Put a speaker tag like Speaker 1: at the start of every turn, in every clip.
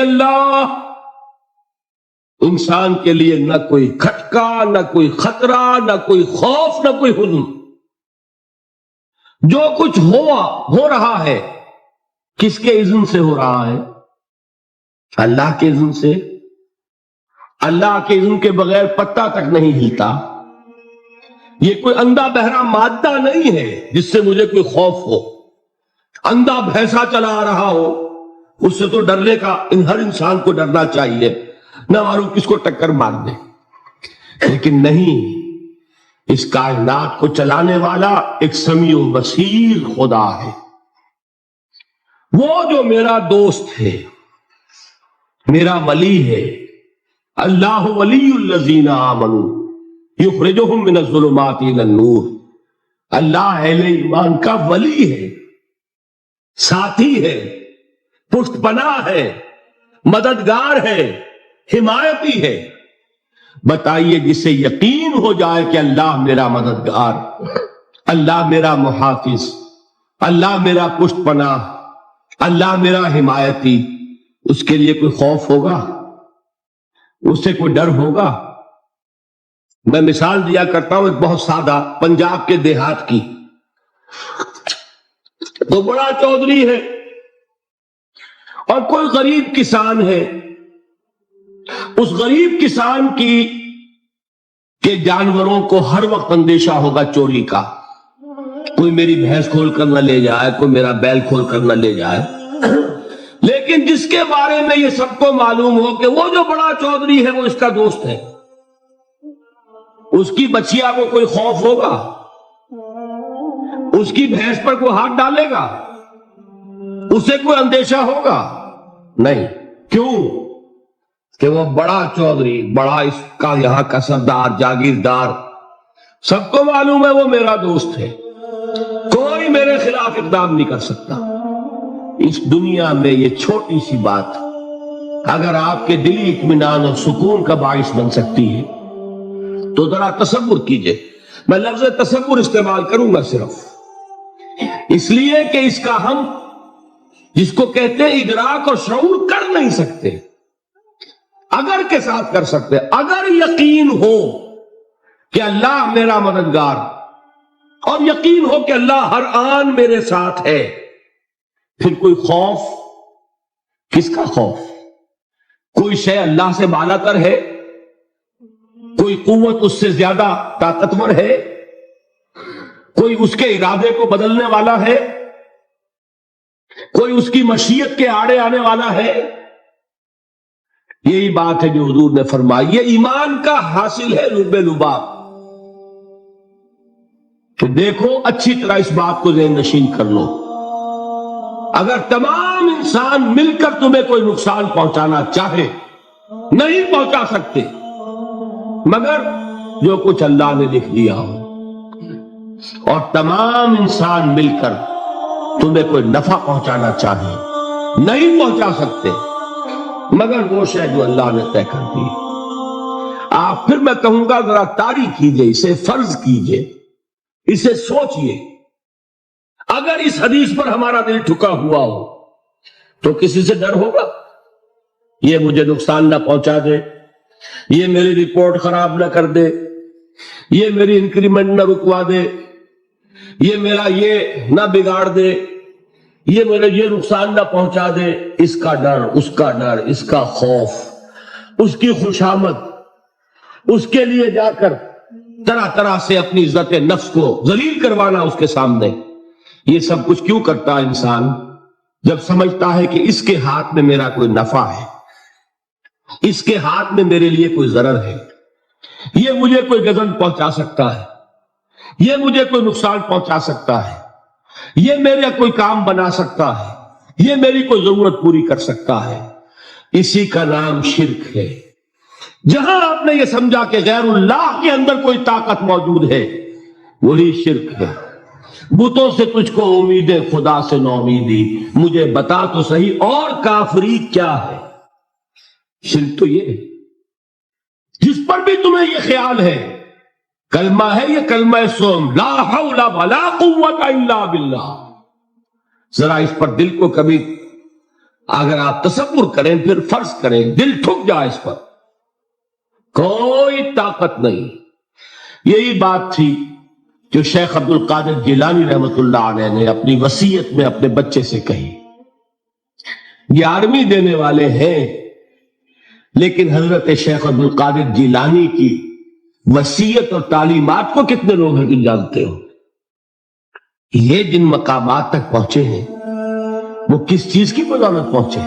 Speaker 1: اللہ انسان کے لیے نہ کوئی کھٹکا، نہ کوئی خطرہ، نہ کوئی خوف، نہ کوئی حزن. جو کچھ ہو رہا ہے کس کے اذن سے ہو رہا ہے؟ اللہ کے اذن سے. اللہ کے اذن کے بغیر پتا تک نہیں ہلتا. یہ کوئی اندھا بہرا مادہ نہیں ہے جس سے مجھے کوئی خوف ہو. اندھا بھینسا چلا آ رہا ہو اس سے تو ڈرنے کا ہر انسان کو ڈرنا چاہیے، نہ معلوم کس کو ٹکر مار دے. لیکن نہیں، اس کائنات کو چلانے والا ایک سمیع و بصیر خدا ہے. وہ جو میرا دوست ہے، میرا ولی ہے. اللہ ولی الذین آمنوا یخرجہم من الظلمات الی النور. اللہ اہل ایمان کا ولی ہے، ساتھی ہے، پشت پناہ ہے، مددگار ہے، حمایتی ہے. بتائیے جسے یقین ہو جائے کہ اللہ میرا مددگار، اللہ میرا محافظ، اللہ میرا پشت پناہ، اللہ میرا حمایتی، اس کے لیے کوئی خوف ہوگا؟ اس سے کوئی ڈر ہوگا؟ میں مثال دیا کرتا ہوں ایک بہت سادہ پنجاب کے دیہات کی. تو بڑا چودھری ہے اور کوئی غریب کسان ہے. اس غریب کسان کے جانوروں کو ہر وقت اندیشہ ہوگا چوری کا. کوئی میری بھینس کھول کر نہ لے جائے، کوئی میرا بیل کھول کر نہ لے جائے. لیکن جس کے بارے میں یہ سب کو معلوم ہو کہ وہ جو بڑا چودھری ہے وہ اس کا دوست ہے، اس کی بچیا کو کوئی خوف ہوگا؟ اس کی بھینس پر کوئی ہاتھ ڈالے گا؟ اسے کوئی اندیشہ ہوگا؟ نہیں. کیوں؟ کہ وہ بڑا چودھری، بڑا اس کا یہاں کا سردار، جاگیردار، سب کو معلوم ہے وہ میرا دوست ہے، کوئی میرے خلاف اقدام نہیں کر سکتا. اس دنیا میں یہ چھوٹی سی بات اگر آپ کے دلی اطمینان اور سکون کا باعث بن سکتی ہے تو ذرا تصور کیجئے. میں لفظ تصور استعمال کروں گا صرف اس لیے کہ اس کا ہم جس کو کہتے ہیں ادراک اور شعور کر نہیں سکتے. اگر کے ساتھ کر سکتے، اگر یقین ہو کہ اللہ میرا مددگار اور یقین ہو کہ اللہ ہر آن میرے ساتھ ہے، پھر کوئی خوف؟ کس کا خوف؟ کوئی شے اللہ سے بالا تر ہے؟ کوئی قوت اس سے زیادہ طاقتور ہے؟ کوئی اس کے ارادے کو بدلنے والا ہے؟ کوئی اس کی مشیت کے آڑے آنے والا ہے؟ یہی بات ہے جو حضور نے فرمائی. یہ ایمان کا حاصل ہے لب لباب. کہ دیکھو اچھی طرح اس بات کو ذہن نشین کر لو. اگر تمام انسان مل کر تمہیں کوئی نقصان پہنچانا چاہے نہیں پہنچا سکتے مگر جو کچھ اللہ نے لکھ دیا ہو. اور تمام انسان مل کر تمہیں کوئی نفع پہنچانا چاہے نہیں پہنچا سکتے مگر وہ شے جو اللہ نے طے کر دی. آپ پھر میں کہوں گا ذرا طاری کیجئے، اسے فرض کیجئے، اسے سوچئے. اگر اس حدیث پر ہمارا دل ٹھکا ہوا ہو تو کسی سے ڈر ہوگا؟ یہ مجھے نقصان نہ پہنچا دے، یہ میری رپورٹ خراب نہ کر دے، یہ میری انکریمنٹ نہ رکوا دے، یہ میرا یہ نہ بگاڑ دے، یہ میرے یہ نقصان نہ پہنچا دے. اس کا ڈر، اس کا ڈر، اس کا خوف، اس کی خوشامد، اس کے لیے جا کر طرح طرح سے اپنی عزت نفس کو ذلیل کروانا اس کے سامنے. یہ سب کچھ کیوں کرتا ہے انسان؟ جب سمجھتا ہے کہ اس کے ہاتھ میں میرا کوئی نفع ہے، اس کے ہاتھ میں میرے لیے کوئی ضرر ہے، یہ مجھے کوئی غضب پہنچا سکتا ہے، یہ مجھے کوئی نقصان پہنچا سکتا ہے، یہ میرا کوئی کام بنا سکتا ہے، یہ میری کوئی ضرورت پوری کر سکتا ہے. اسی کا نام شرک ہے. جہاں آپ نے یہ سمجھا کہ غیر اللہ کے اندر کوئی طاقت موجود ہے وہی شرک ہے. بتوں سے تجھ کو امید خدا سے نو امیدی، مجھے بتا تو صحیح اور کافری کیا ہے. شرک تو یہ ہے جس پر بھی تمہیں یہ خیال ہے کلمہ ہے، یہ کلمہ سوم لا حول ولا قوت الا باللہ. ذرا اس پر دل کو کبھی اگر آپ تصور کریں پھر فرض کریں دل ٹھک جائے اس پر، کوئی طاقت نہیں۔ یہی بات تھی جو شیخ عبد القادر جیلانی رحمت اللہ علیہ نے اپنی وصیت میں اپنے بچے سے کہی۔ یہ آرمی دینے والے ہیں، لیکن حضرت شیخ عبد القادر جیلانی کی وصیت اور تعلیمات کو کتنے لوگ ہیں کہ جانتے ہو؟ یہ جن مقامات تک پہنچے ہیں وہ کس چیز کی بدولت پہنچے؟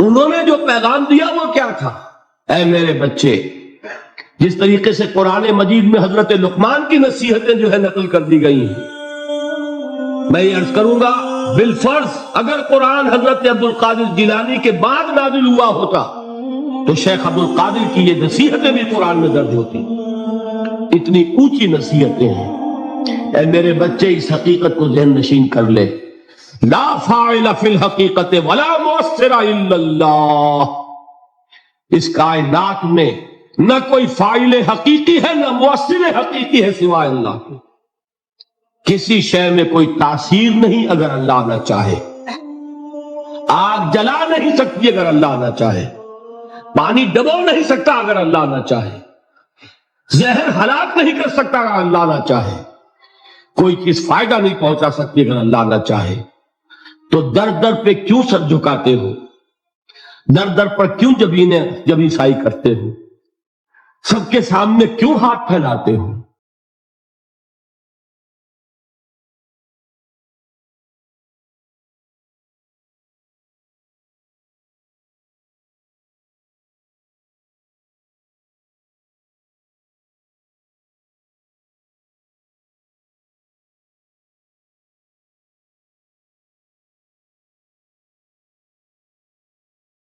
Speaker 1: انہوں نے جو پیغام دیا وہ کیا تھا؟ اے میرے بچے، جس طریقے سے قرآن مجید میں حضرت لقمان کی نصیحتیں جو ہے نقل کر دی گئی ہیں، میں یہ عرض کروں گا بالفرض اگر قرآن حضرت عبد القادر جیلانی کے بعد نازل ہوا ہوتا تو شیخ عبد القادر کی یہ نصیحتیں بھی قرآن میں درج ہوتی۔ اتنی اونچی نصیحتیں ہیں۔ اے میرے بچے، اس حقیقت کو ذہن نشین کر لے، لا فاعل فی الحقیقت ولا مؤثر الا اللہ۔ اس کائنات میں نہ کوئی فاعل حقیقی ہے نہ مؤثر حقیقی ہے سوائے اللہ کے۔ کسی شے میں کوئی تاثیر نہیں اگر اللہ نہ چاہے۔ آگ جلا نہیں سکتی اگر اللہ نہ چاہے، پانی ڈبو نہیں سکتا اگر اللہ نہ چاہے، زہر ہلاک نہیں کر سکتا اگر اللہ نہ چاہے، کوئی چیز فائدہ نہیں پہنچا سکتی اگر اللہ نہ چاہے۔ تو در در پہ کیوں سر جھکاتے ہو؟ در در پر کیوں جبیں سائی کرتے ہو؟ سب کے سامنے کیوں ہاتھ پھیلاتے ہو؟